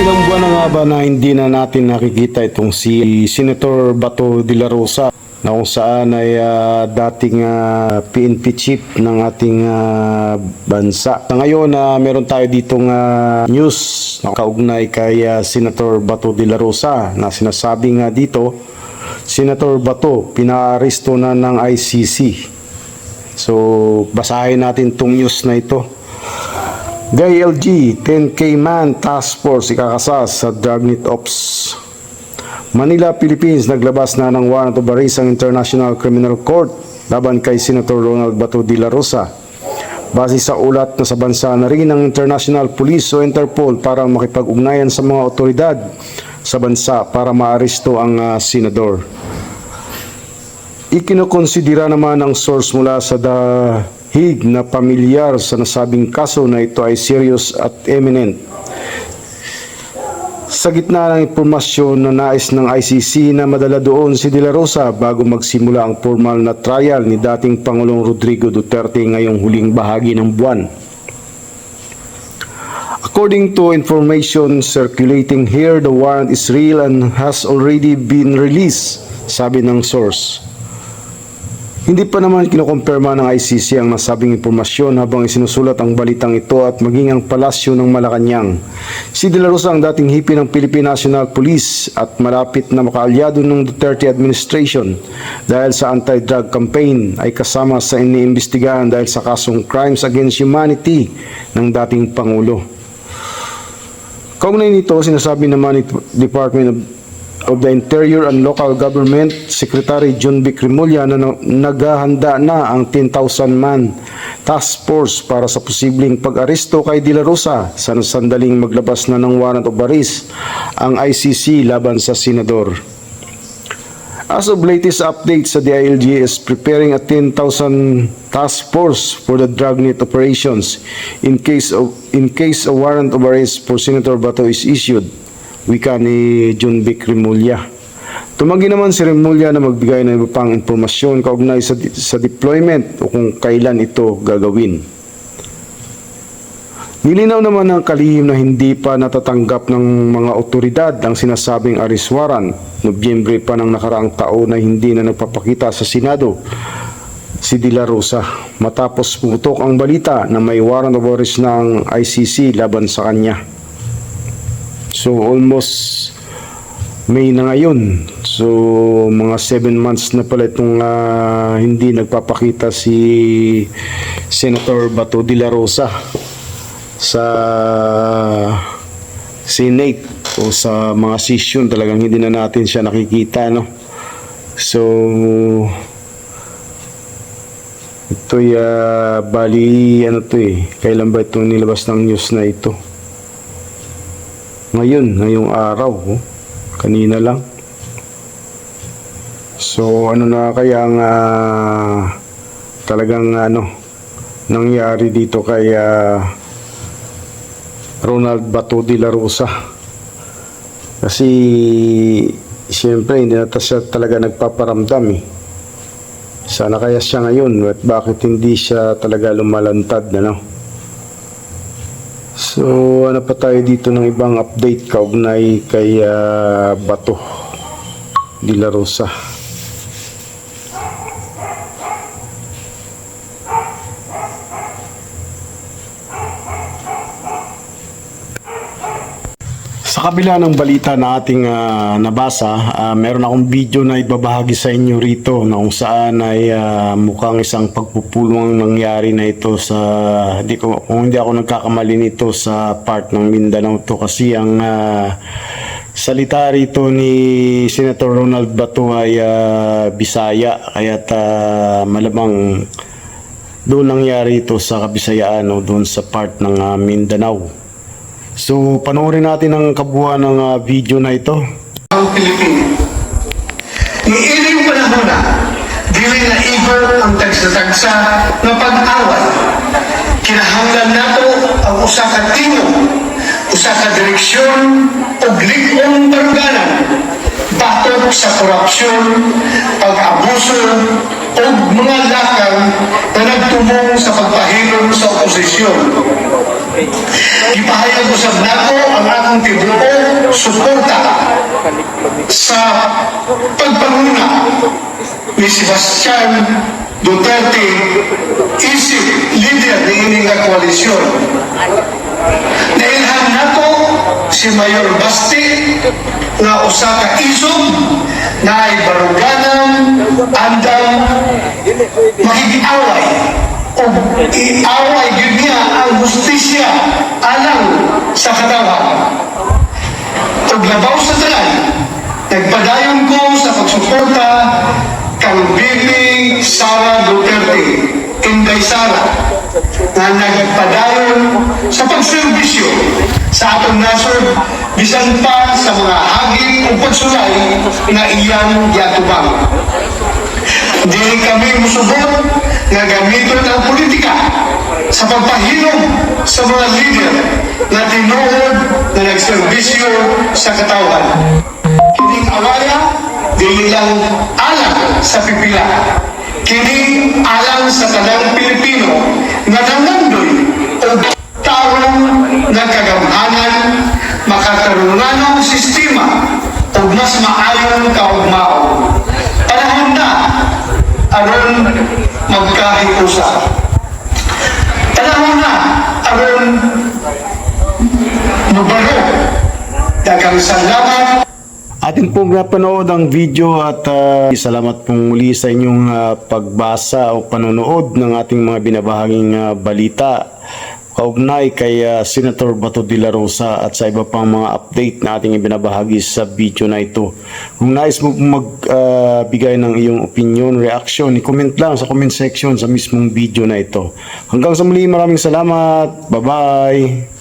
Ilang buwan na nga ba na hindi na natin nakikita itong si Senator Bato de la Rosa na kung saan ay dating PNP chief ng ating bansa. Ngayon meron tayo ditong news na kaugnay kay Senator Bato de la Rosa na sinasabi nga dito, Senator Bato pinaaresto na ng ICC. So basahin natin itong news na ito. GILG 10K man task force ikakasas sa Dragnet Ops. Manila, Philippines naglabas na ng warrant of arrest ang International Criminal Court laban kay Senator Ronald Bato de la Rosa. Base sa ulat na sa bansa na rin ng International Police o Interpol para makipag-ugnayan sa mga otoridad sa bansa para maaresto ang senador. Ikinokonsidera naman ng source mula sa The Hague na pamilyar sa nasabing kaso na ito ay serious at imminent. Sa gitna ng impormasyon na nais ng ICC na madala doon si De La Rosa bago magsimula ang formal na trial ni dating Pangulong Rodrigo Duterte ngayong huling bahagi ng buwan. According to information circulating here, the warrant is real and has already been released, sabi ng source. Hindi pa naman kinukumpirma ng ICC ang nasabing impormasyon habang isinusulat ang balitang ito at maging ang palasyo ng Malacanang. Si De La Rosa ang dating hipi ng Philippine National Police at malapit na makaalyado ng Duterte administration dahil sa anti-drug campaign ay kasama sa iniimbestigahan dahil sa kasong crimes against humanity ng dating Pangulo. Kaugnay nito, sinasabi naman ni Department of the Interior and Local Government Secretary John B. Crimolia na naghahanda na ang 10,000 man task force para sa posibleng pag-aresto kay De La Rosa sa sandaling maglabas na ng warrant of arrest ang ICC laban sa senador. As of latest updates, sa DILG is preparing a 10,000 task force for the dragnet operations in case a warrant of arrest for Senator Bato is issued. Wika ni John B. Crimolia. Tumanggi naman si Crimolia na magbigay ng iba pang impormasyon kaugnay sa deployment o kung kailan ito gagawin. Nilinaw naman ng kalihim na hindi pa natatanggap ng mga otoridad ang sinasabing arrest warrant. Nobyembre pa ng nakaraang taon na hindi na nagpapakita sa Senado si De La Rosa matapos pumutok ang balita na may warrant of arrest ng ICC laban sa kanya. So almost May na ngayon. So mga 7 months na pala itong hindi nagpapakita si Senator Bato de la Rosa sa Senate o sa mga session. Talagang hindi na natin siya nakikita, no? So ito'y bali ano to kailan ba itong nilabas ng news na ito? Ngayong araw, kanina lang. So ano na kaya ang talagang nangyari dito kay Ronald Bato de la Rosa? Kasi siyempre hindi na siya talaga nagpaparamdam Sana kaya siya ngayon at bakit hindi siya talaga lumalantad So ano pa tayo dito ng ibang update kaugnay kay Bato de la Rosa. Sa kabila ng balita na ating nabasa, meron akong video na ibabahagi sa inyo rito na kung saan ay mukhang isang pagpupulong nangyari na ito sa, kung hindi ako nagkakamali nito sa part ng Mindanao to, kasi ang salita rito ni Senator Ronald Bato ay Bisaya, kaya't malamang doon nangyari ito sa Kabisayaan o doon sa part ng Mindanao. So, panoorin natin ang kabuuan ng video na ito. Ang Pilipino. Niiling panahon na, dili na iba ang tagsa-tagsa na pag-away. Kinahanglan nato ang usa ka tingog, usa ka direksyon, ug lig-ong baruganan, batok sa korupsyon, pag-abuso, o mga lakang na nagtumong sa pagpahilom sa oposisyon. Ipahayag usab nato ang akong tibuok sa pagpanguna ni Sebastian Duterte isip leader ni ining nga koalisyon. Nailhan nato si Mayor Basti nga usa ka isog na ay baruganan andang makikiaway o iaway gyud niya ang hustisya alang sa katawhan. Ug labaw sa tanan, nagpadayon ko sa pagsuporta kang BP Sara Duterte, Inday Sara, na nagpadayon sa pagserbisyo sa atong nasod bisan pa sa mga hagit o pagsulay na iyang giatubang. Dili kami musubot nga gamiton ang politika sa pagpahilom sa mga leader na tinuod na nagserbisyo sa katawhan. Kining awaya, dili lang alang sa pipila. Kining alang sa tanang Pilipino na nangandoy o tarong nagkagamhanan, makatarunganong sistema o mas maayong kaugmaon. Panahon na aron magkahiusa. Panahon na aron mabaro. Daghang salamat. Atin pong napanood ang video at salamat pong muli sa inyong pagbasa o panonood ng ating mga binabahaging balita kaugnay kay Senator Bato de la Rosa at sa iba pang mga update na ating ibinabahagi sa video na ito. Kung nais mo magbigay ng iyong opinion, reaction, i-comment lang sa comment section sa mismong video na ito. Hanggang sa muli, maraming salamat. Bye-bye!